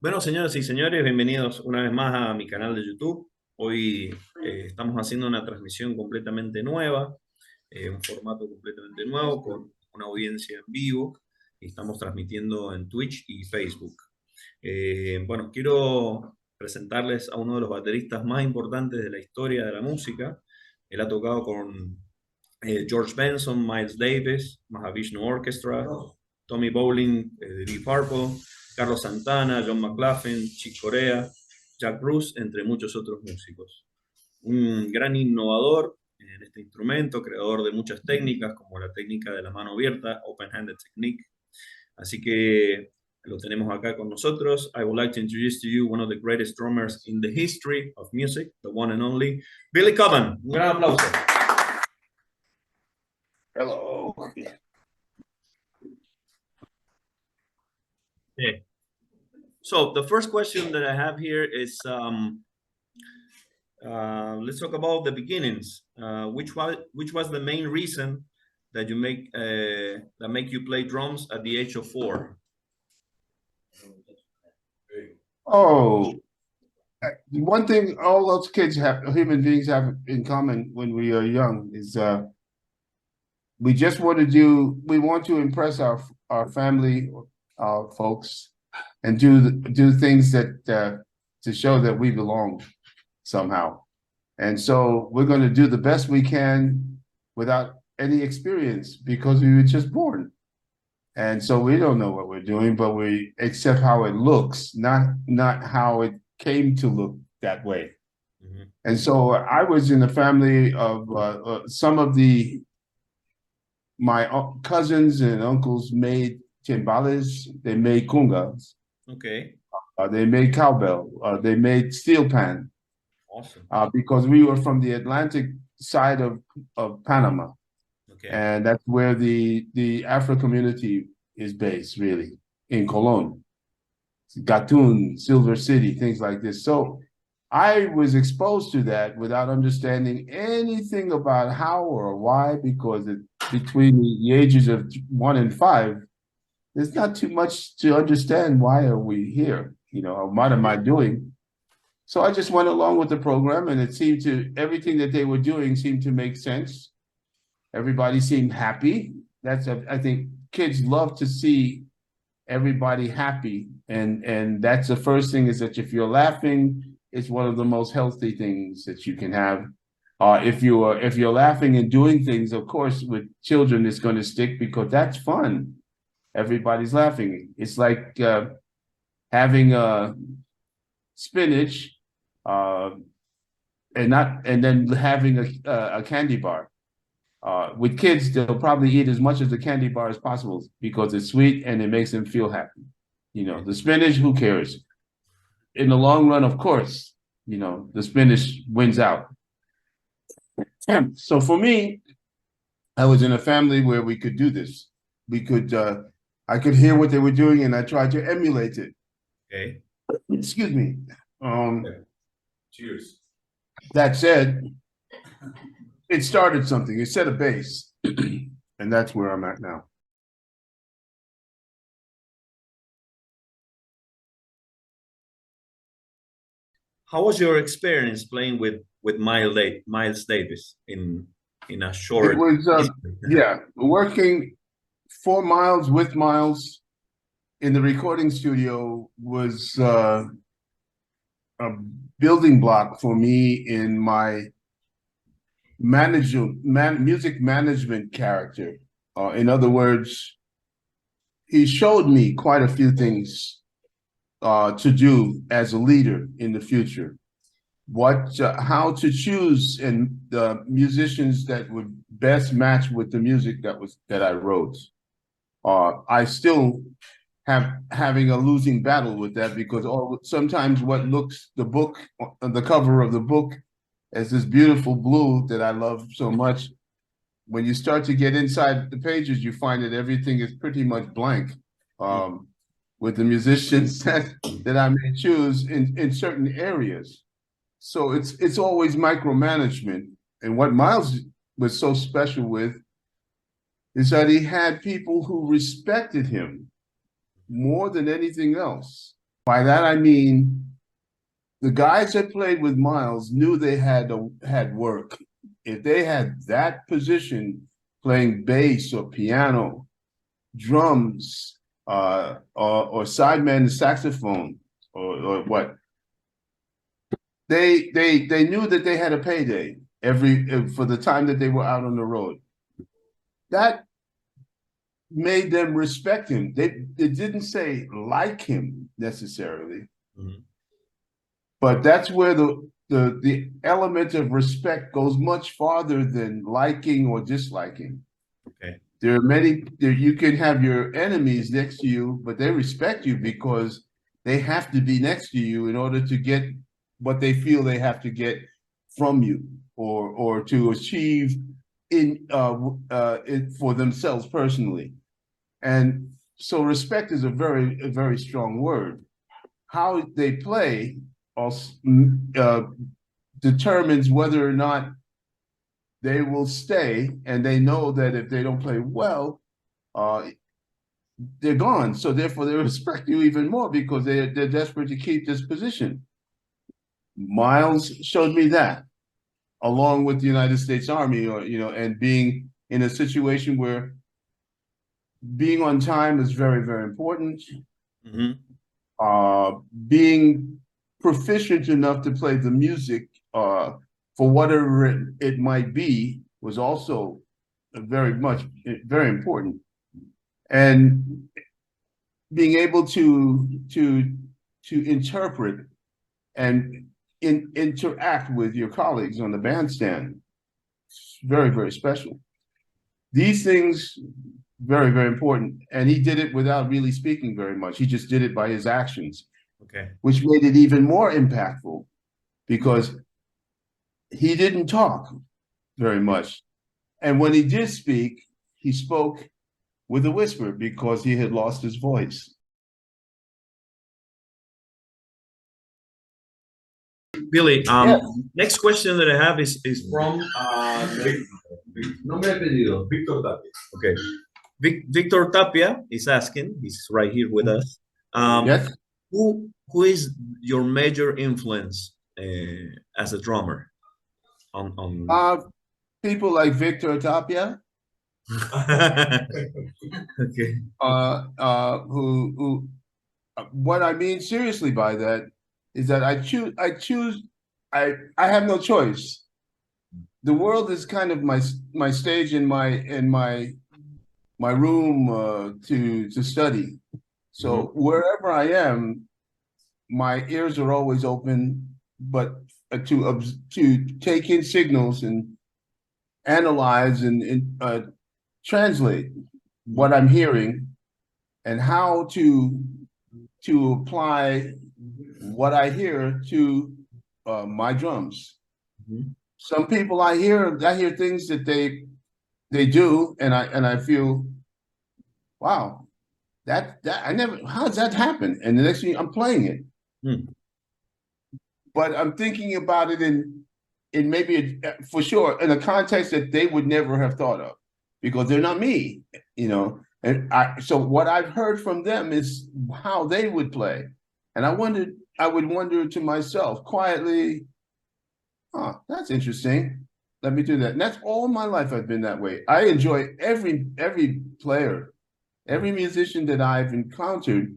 Bueno, señoras y señores, bienvenidos una vez más a mi canal de YouTube. Hoy estamos haciendo una transmisión completamente nueva, un formato completamente nuevo con una audiencia en vivo y estamos transmitiendo en Twitch y Facebook. Bueno, quiero presentarles a uno de los bateristas más importantes de la historia de la música. Él ha tocado con George Benson, Miles Davis, Mahavishnu Orchestra, Tommy Bowling de Deep Purple, Carlos Santana, John McLaughlin, Chick Corea, Jack Bruce, entre muchos otros músicos. Un gran innovador en este instrumento, creador de muchas técnicas, como la técnica de la mano abierta, open-handed technique. Así que lo tenemos acá con nosotros. I would like to introduce to you one of the greatest drummers in the history of music, the one and only Billy Cobham. Un gran aplauso. Hello. Okay. So the first question that I have here is, let's talk about the beginnings. Which was the main reason that you make you play drums at the age of 4? Oh, one thing all those kids have, human beings have in common when we are young is we just want to impress our family, our folks, and do things that to show that we belong somehow. And so we're going to do the best we can without any experience because we were just born. And so we don't know what we're doing, but we accept how it looks, not how it came to look that way. Mm-hmm. And so I was in a family of some of my cousins and uncles made timbales, they made congas. Okay. They made cowbell, they made steel pan. Awesome. Because we were from the Atlantic side of Panama. Okay. And that's where the Afro community is based, really, in Colon, Gatun, Silver City, things like this. So I was exposed to that without understanding anything about how or why, because between the ages of 1 and 5, there's not too much to understand. Why are we here? You know, what am I doing? So I just went along with the program, and it seemed everything that they were doing seemed to make sense. Everybody seemed happy. I think kids love to see everybody happy. And that's the first thing, is that if you're laughing, it's one of the most healthy things that you can have. If you're laughing and doing things, of course, with children, it's going to stick because that's fun. Everybody's laughing. It's like having spinach and then having a candy bar. With kids, they'll probably eat as much of the candy bar as possible because it's sweet and it makes them feel happy. You know, the spinach, who cares? In the long run, of course, you know, the spinach wins out. So for me, I was in a family where we could do this. I could hear what they were doing and I tried to emulate it. Okay. Excuse me. Cheers. That said, it started something. It set a base, and that's where I'm at now. How was your experience playing with Miles Davis in a short? It was yeah, working 4 miles with Miles in the recording studio was a building block for me in my music management character. In other words, he showed me quite a few things to do as a leader in the future. How to choose and the musicians that would best match with the music that I wrote. I still having a losing battle with that because sometimes what looks the cover of the book as this beautiful blue that I love so much, when you start to get inside the pages, you find that everything is pretty much blank with the musicians that I may choose in certain areas. So it's always micromanagement. And what Miles was so special with is that he had people who respected him more than anything else. By that I mean the guys that played with Miles knew they had work. If they had that position playing bass or piano, drums, or sideman saxophone, or what, they knew that they had a payday for the time that they were out on the road. That made them respect him. They didn't say like him necessarily, but that's where the element of respect goes much farther than liking or disliking. Okay. There are many, you can have your enemies next to you, but they respect you because they have to be next to you in order to get what they feel they have to get from you, or to achieve for themselves personally. And so respect is a very strong word. How they play determines whether or not they will stay, and they know that if they don't play well, they're gone. So therefore, they respect you even more because they're desperate to keep this position. Miles showed me that, along with the United States Army, and being in a situation where being on time is very important. Being proficient enough to play the music for whatever it might be was also very important. And being able to interpret and interact with your colleagues on the bandstand, very special. These things, very important. And he did it without really speaking very much. He just did it by his actions, which made it even more impactful because he didn't talk very much. And when he did speak, he spoke with a whisper because he had lost his voice. Billy, next question that I have is from Victor Tapia. Okay. Victor Tapia is asking, he's right here with us. Yes. Who is your major influence as a drummer? People like Victor Tapia. Okay. Who what I mean seriously by that is that I have no choice. The world is kind of my stage in my room to study. So wherever I am, my ears are always open, but to take in signals and analyze and translate what I'm hearing and how to apply what I hear to my drums. Some people I hear things that they do, and I feel, wow, that I never, how does that happen? And the next thing I'm playing it. But I'm thinking about it in maybe for sure in a context that they would never have thought of, because they're not me, And so what I've heard from them is how they would play, and I would wonder to myself quietly, oh, that's interesting. Let me do that. And that's all my life I've been that way. I enjoy every player, every musician that I've encountered.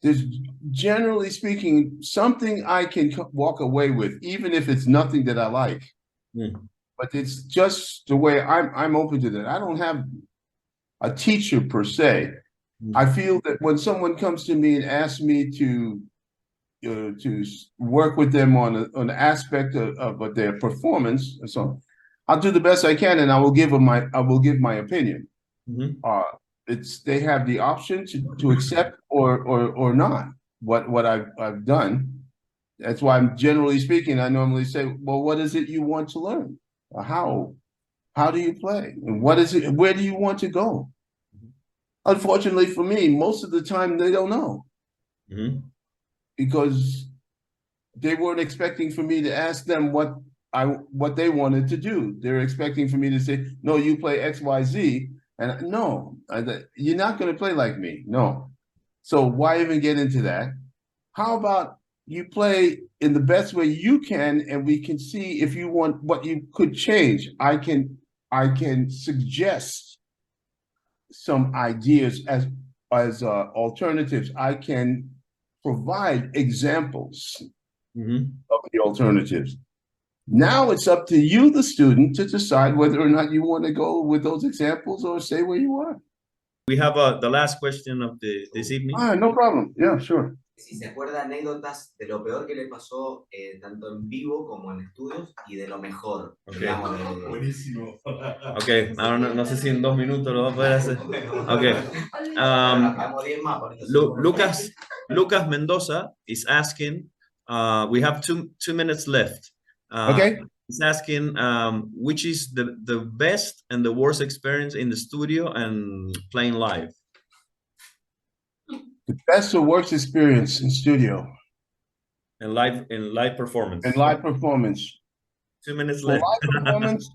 There's, generally speaking, something I can walk away with, even if it's nothing that I like. But it's just the way I'm open to that. I don't have a teacher per se. I feel that when someone comes to me and asks me to work with them on an aspect of their performance, and so I'll do the best I can, and I will give my opinion. They have the option to accept or not what I've done. That's why I'm generally speaking, I normally say, well, what is it you want to learn? How do you play? And what is it? Where do you want to go? Unfortunately for me, most of the time they don't know. Because they weren't expecting for me to ask them what they wanted to do. They're expecting for me to say, no, you play X, Y, Z. And no, you're not going to play like me. No. So why even get into that? how about you play in the best way you can, and we can see if you want what you could change. I can suggest some ideas as alternatives. I can provide examples of the alternatives. Now it's up to you, the student, to decide whether or not you want to go with those examples or stay where you are. We have the last question of this evening. No problem. Yeah, sure. Si se acuerda anécdotas de lo peor que le pasó tanto en vivo como en estudios y de lo mejor, digamos. Buenísimo. Ok, no sé si en 2 minutos lo va a poder hacer. Ok. Lucas Mendoza is asking, we have two minutes left. Okay. He's asking which is the best and the worst experience in the studio and playing live. The best or worst experience in studio. And live performance. And live performance. 2 minutes left. Live performance,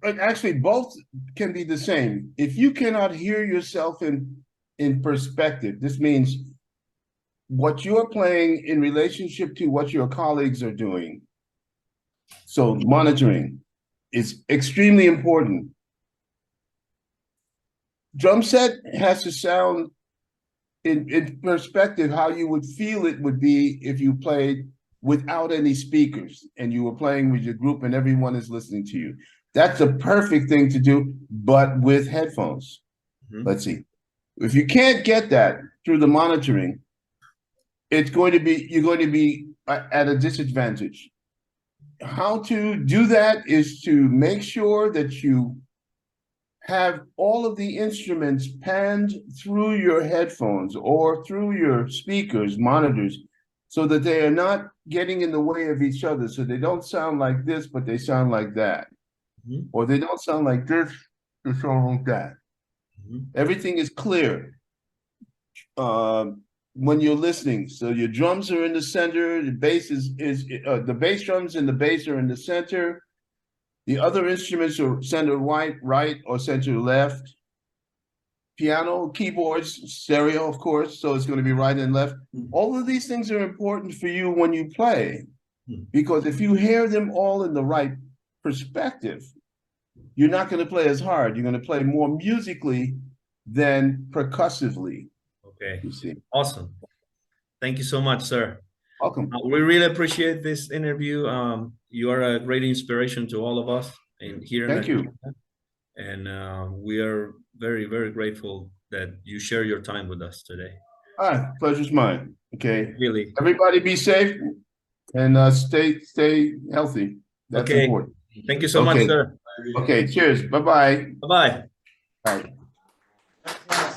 but actually both can be the same. If you cannot hear yourself in perspective, this means what you're playing in relationship to what your colleagues are doing. So monitoring is extremely important. Drum set has to sound in perspective how you would feel it would be if you played without any speakers and you were playing with your group and everyone is listening to you. That's a perfect thing to do, but with headphones. Let's see. If you can't get that through the monitoring, you're going to be at a disadvantage. How to do that is to make sure that you have all of the instruments panned through your headphones or through your speakers, monitors, so that they are not getting in the way of each other. So they don't sound like this, but they sound like that. Or they don't sound like this, they sound like that. Everything is clear when you're listening. So your drums are in the center, the bass the bass drums and the bass are in the center. The other instruments are center right or center left. Piano, keyboards, stereo, of course, so it's going to be right and left. All of these things are important for you when you play, because if you hear them all in the right perspective, you're not going to play as hard. You're going to play more musically than percussively. Okay. You see. Awesome. Thank you so much, sir. Welcome. We really appreciate this interview. You are a great inspiration to all of us here in Argentina. And we are very, very grateful that you share your time with us today. All right, pleasure's mine. Okay. Really. Everybody be safe and stay healthy. That's important. Thank you so much, sir. Okay, cheers. Bye-bye. Bye-bye. Bye.